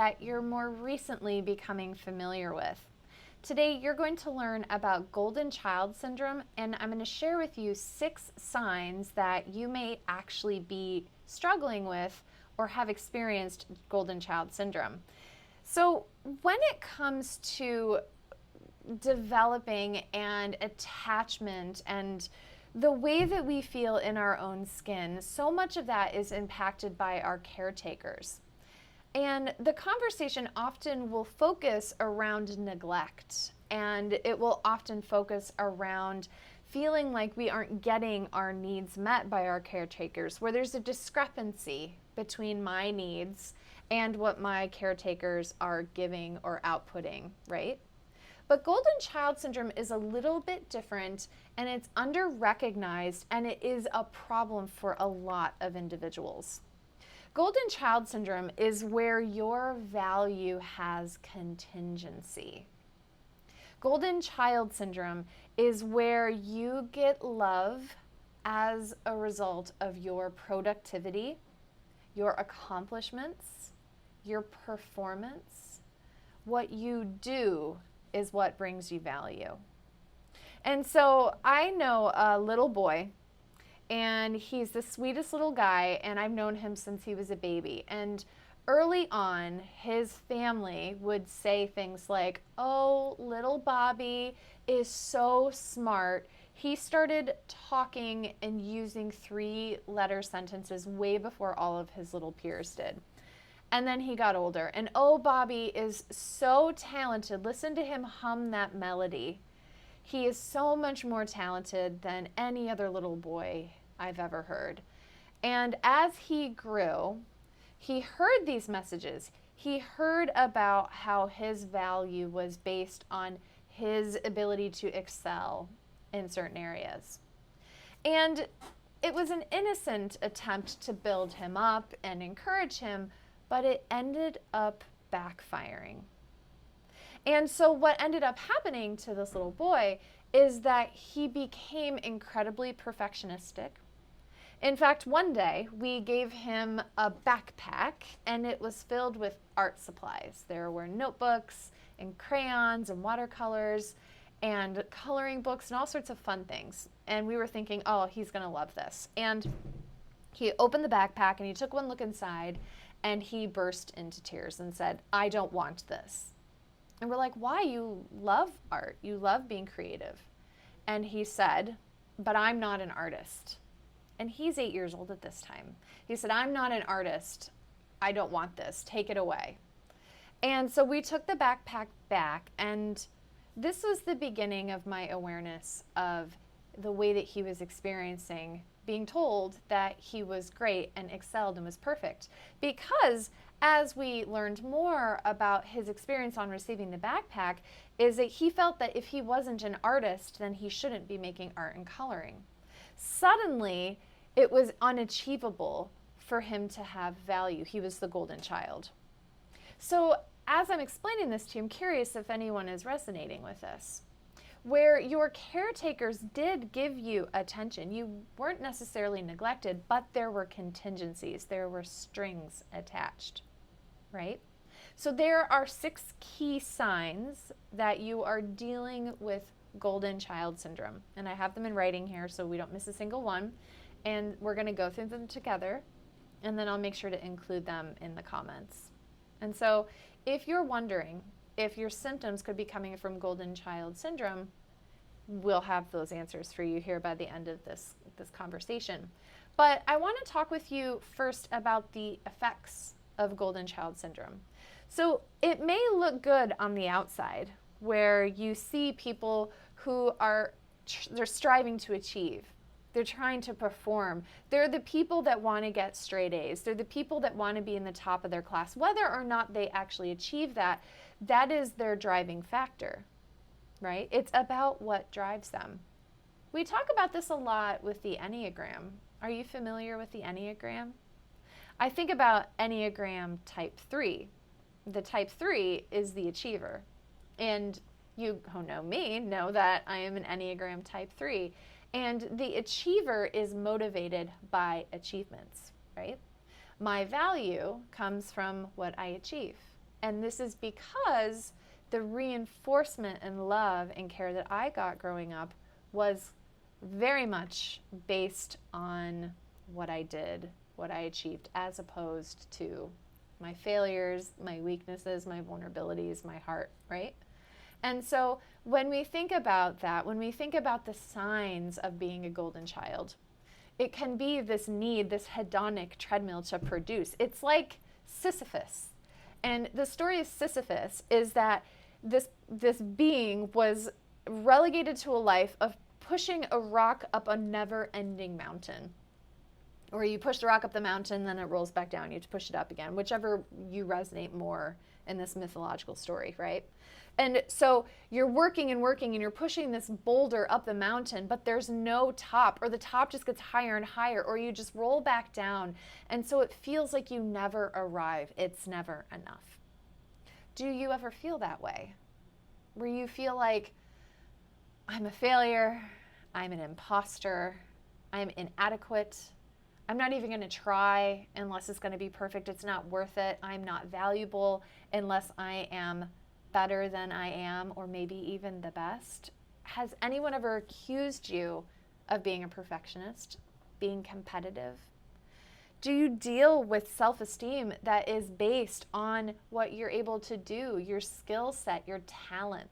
that you're more recently becoming familiar with. Today, you're going to learn about golden child syndrome, and I'm going to share with you 6 signs that you may actually be struggling with or have experienced golden child syndrome. So, when it comes to developing and attachment and the way that we feel in our own skin, so much of that is impacted by our caretakers. And the conversation often will focus around neglect, and it will often focus around feeling like we aren't getting our needs met by our caretakers, where there's a discrepancy between my needs and what my caretakers are giving or outputting, right? But golden child syndrome is a little bit different, and it's under-recognized, and it is a problem for a lot of individuals. Golden child syndrome is where your value has contingency. Golden child syndrome is where you get love as a result of your productivity, your accomplishments, your performance. What you do is what brings you value. And so I know a little boy, and he's the sweetest little guy, and I've known him since he was a baby. And early on, his family would say things like, "Oh, little Bobby is so smart. He started talking and using 3-letter sentences way before all of his little peers did." And then he got older, and "Oh, Bobby is so talented. Listen to him hum that melody. He is so much more talented than any other little boy I've ever heard." And as he grew, he heard these messages. He heard about how his value was based on his ability to excel in certain areas. And it was an innocent attempt to build him up and encourage him, but it ended up backfiring. And so what ended up happening to this little boy is that he became incredibly perfectionistic. In fact, one day we gave him a backpack, and it was filled with art supplies. There were notebooks and crayons and watercolors and coloring books and all sorts of fun things. And we were thinking, oh, he's going to love this. And he opened the backpack and he took one look inside, and he burst into tears and said, "I don't want this." And we're like, "Why? You love art. You love being creative." And he said, "But I'm not an artist." And he's 8 years old at this time. He said, "I'm not an artist. I don't want this. Take it away." And so we took the backpack back, and this was the beginning of my awareness of the way that he was experiencing being told that he was great and excelled and was perfect. Because as we learned more about his experience on receiving the backpack, is that he felt that if he wasn't an artist, then he shouldn't be making art and coloring. Suddenly, it was unachievable for him to have value. He was the golden child. So as I'm explaining this to you, I'm curious if anyone is resonating with this. Where your caretakers did give you attention. You weren't necessarily neglected, but there were contingencies. There were strings attached, right? So there are 6 key signs that you are dealing with golden child syndrome. And I have them in writing here so we don't miss a single one. And we're going to go through them together, and then I'll make sure to include them in the comments. And so if you're wondering if your symptoms could be coming from golden child syndrome, we'll have those answers for you here by the end of this conversation. But I want to talk with you first about the effects of golden child syndrome. So it may look good on the outside, where you see people who they're striving to achieve. They're trying to perform. They're the people that want to get straight A's. They're the people that want to be in the top of their class. Whether or not they actually achieve that, that is their driving factor, right? It's about what drives them. We talk about this a lot with the Enneagram. Are you familiar with the Enneagram? I think about Enneagram type 3. The type 3 is the achiever. And you who know me know that I am an Enneagram type 3. And the achiever is motivated by achievements, right? My value comes from what I achieve. And this is because the reinforcement and love and care that I got growing up was very much based on what I did, what I achieved, as opposed to my failures, my weaknesses, my vulnerabilities, my heart, right? And so when we think about that, when we think about the signs of being a golden child, it can be this need, this hedonic treadmill to produce. It's like Sisyphus. And the story of Sisyphus is that this being was relegated to a life of pushing a rock up a never-ending mountain. Or you push the rock up the mountain, then it rolls back down. You have to push it up again, whichever you resonate more in this mythological story, right? And so you're working and working and you're pushing this boulder up the mountain, but there's no top, or the top just gets higher and higher, or you just roll back down. And so it feels like you never arrive. It's never enough. Do you ever feel that way? Where you feel like, I'm a failure, I'm an imposter, I'm inadequate, I'm not even going to try unless it's going to be perfect, it's not worth it, I'm not valuable unless I am better than I am, or maybe even the best? Has anyone ever accused you of being a perfectionist, being competitive? Do you deal with self-esteem that is based on what you're able to do, your skill set, your talents,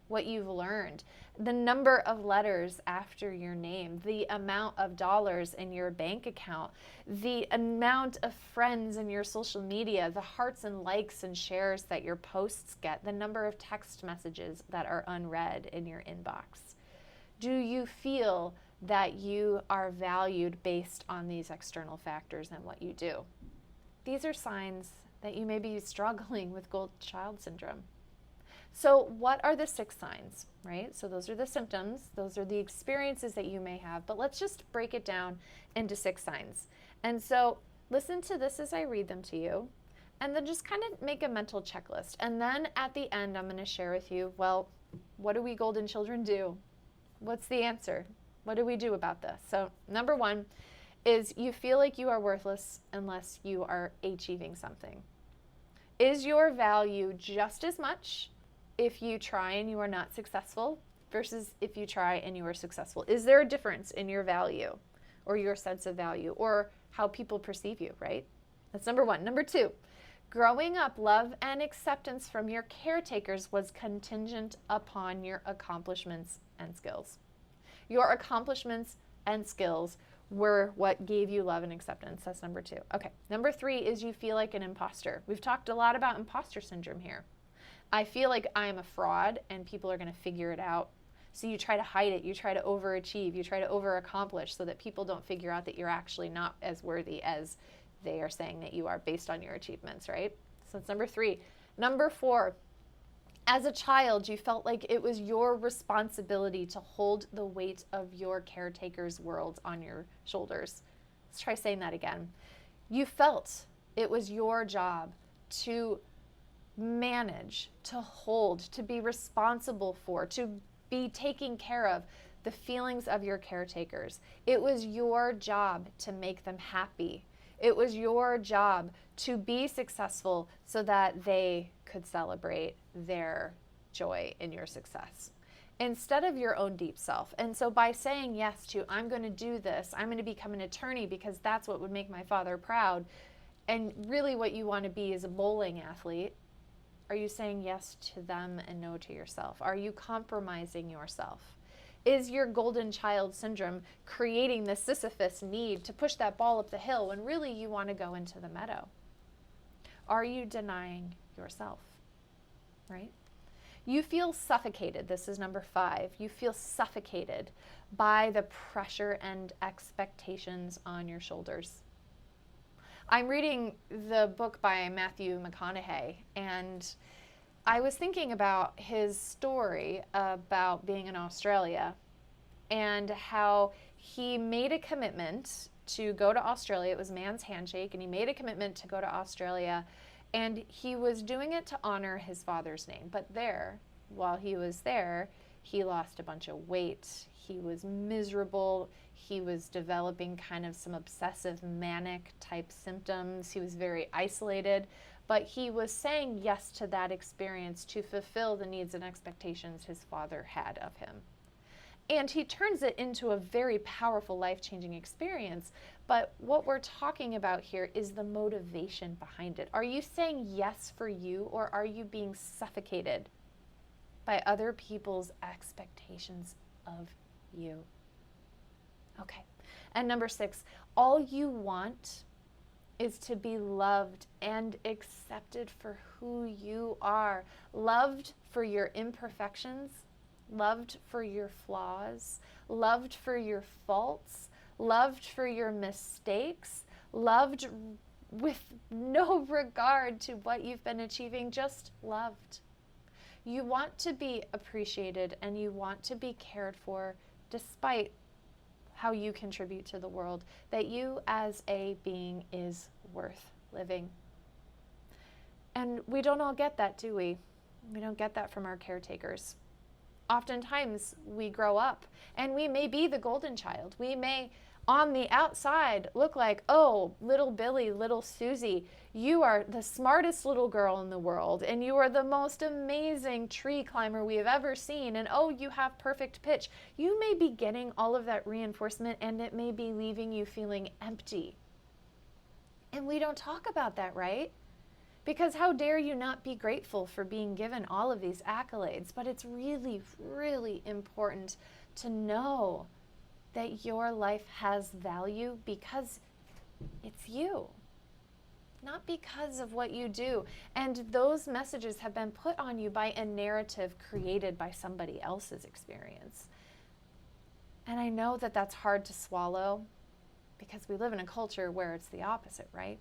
what you've learned, the number of letters after your name, the amount of dollars in your bank account, the amount of friends in your social media, the hearts and likes and shares that your posts get, the number of text messages that are unread in your inbox? Do you feel that you are valued based on these external factors and what you do? These are signs that you may be struggling with golden child syndrome. So what are the 6 signs, right? So those are the symptoms, those are the experiences that you may have, but let's just break it down into 6 signs. And so listen to this as I read them to you, and then just kind of make a mental checklist. And then at the end, I'm going to share with you, well, what do we golden children do? What's the answer? What do we do about this? So number 1 is you feel like you are worthless unless you are achieving something. Is your value just as much if you try and you are not successful versus if you try and you are successful? Is there a difference in your value or your sense of value or how people perceive you, right? That's number 1. Number 2, growing up, love and acceptance from your caretakers was contingent upon your accomplishments and skills. Your accomplishments and skills were what gave you love and acceptance. That's number 2. Okay, number 3 is you feel like an imposter. We've talked a lot about imposter syndrome here. I feel like I'm a fraud and people are going to figure it out. So you try to hide it, you try to overachieve, you try to overaccomplish so that people don't figure out that you're actually not as worthy as they are saying that you are based on your achievements, right? So that's number 3. Number 4, as a child, you felt like it was your responsibility to hold the weight of your caretaker's world on your shoulders. Let's try saying that again. You felt it was your job to manage, to hold, to be responsible for, to be taking care of the feelings of your caretakers. It was your job to make them happy. It was your job to be successful so that they could celebrate their joy in your success instead of your own deep self. And so by saying yes to, I'm going to do this, I'm going to become an attorney because that's what would make my father proud, and really what you want to be is a bowling athlete, are you saying yes to them and no to yourself? Are you compromising yourself? Is your golden child syndrome creating the Sisyphus need to push that ball up the hill when really you want to go into the meadow? Are you denying yourself, right? You feel suffocated. This is number 5. You feel suffocated by the pressure and expectations on your shoulders. I'm reading the book by Matthew McConaughey, and I was thinking about his story about being in Australia and how he made a commitment to go to Australia. It was man's handshake, and he made a commitment to go to Australia, and he was doing it to honor his father's name. But while he was there, he lost a bunch of weight. He was miserable. He was developing kind of some obsessive manic type symptoms. He was very isolated. but he was saying yes to that experience to fulfill the needs and expectations his father had of him. And he turns it into a very powerful, life-changing experience. But what we're talking about here is the motivation behind it. Are you saying yes for you, or are you being suffocated by other people's expectations of you? Okay. And number 6, all you want is to be loved and accepted for who you are. Loved for your imperfections, loved for your flaws, loved for your faults, loved for your mistakes, loved with no regard to what you've been achieving, just loved. You want to be appreciated and you want to be cared for despite how you contribute to the world, that you as a being is worth living. And we don't all get that, do we? We don't get that from our caretakers. Oftentimes we grow up and we may be the golden child. We may on the outside look like, oh, little Billy, little Susie, you are the smartest little girl in the world, and you are the most amazing tree climber we have ever seen, and oh, you have perfect pitch. You may be getting all of that reinforcement, and it may be leaving you feeling empty. And we don't talk about that, right? Because how dare you not be grateful for being given all of these accolades? But it's really, really important to know that your life has value because it's you, not because of what you do. And those messages have been put on you by a narrative created by somebody else's experience. And I know that that's hard to swallow because we live in a culture where it's the opposite, right?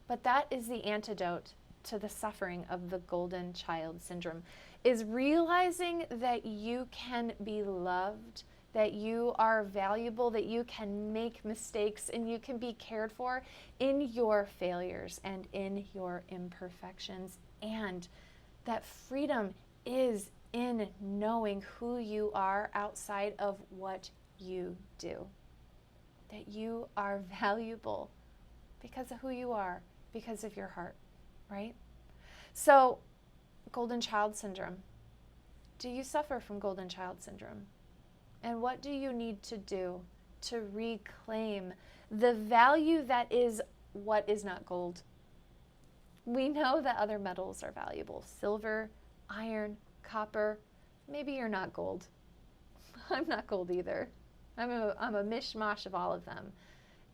But that is the antidote to the suffering of the golden child syndrome, is realizing that you can be loved, that you are valuable, that you can make mistakes, and you can be cared for in your failures and in your imperfections, and that freedom is in knowing who you are outside of what you do, that you are valuable because of who you are, because of your heart, right? So, golden child syndrome. Do you suffer from golden child syndrome? And what do you need to do to reclaim the value that is what is not gold? We know that other metals are valuable. Silver, iron, copper. Maybe you're not gold. I'm not gold either. I'm a mishmash of all of them.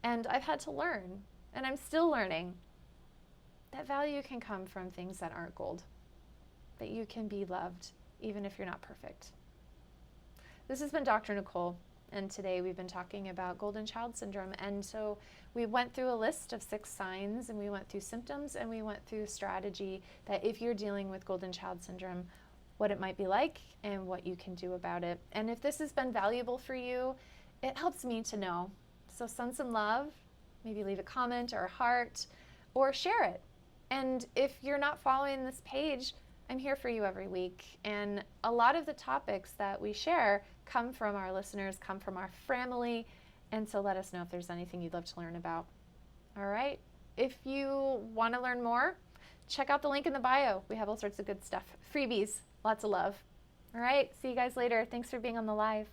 And I've had to learn, and I'm still learning, that value can come from things that aren't gold. That you can be loved, even if you're not perfect. This has been Dr. Nicole, and today we've been talking about golden child syndrome. And so we went through a list of 6 signs, and we went through symptoms, and we went through strategy that if you're dealing with golden child syndrome, what it might be like and what you can do about it. And if this has been valuable for you, it helps me to know. So send some love, maybe leave a comment or a heart, or share it. And if you're not following this page, I'm here for you every week. And a lot of the topics that we share come from our listeners, come from our family. And so let us know if there's anything you'd love to learn about. All right. If you want to learn more, check out the link in the bio. We have all sorts of good stuff. Freebies, lots of love. All right. See you guys later. Thanks for being on the live.